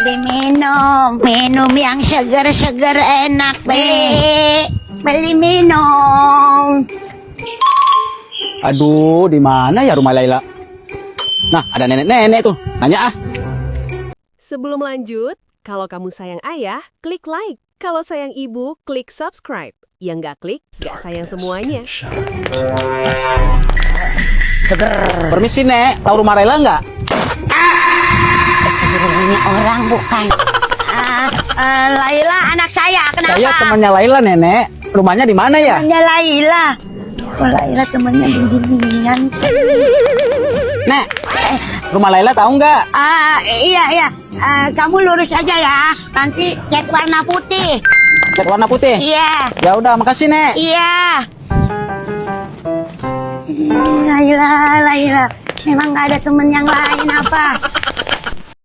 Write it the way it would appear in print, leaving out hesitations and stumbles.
beli minum. Minum yang seger-seger enak, beli minum. Aduh, di mana ya rumah Laila? Nah, ada nenek-nenek tuh. Tanya ah. Sebelum lanjut, kalau kamu sayang ayah, klik like. Kalau sayang ibu, klik subscribe. Yang nggak klik, nggak sayang semuanya. Permisi, Nek. Tahu rumah Laila nggak? Ini orang bukan. Laila anak saya, kenapa? Saya temannya Laila, Nenek. Rumahnya di mana ya? Temannya Laila. Kok Laila temannya beginian? Nek, rumah Laila tahu nggak? Iya. Kamu lurus aja ya. Nanti cat warna putih. Cat warna putih? Iya. Ya udah, makasih, Nek. Iya. Laila. Memang nggak ada temen yang lain apa?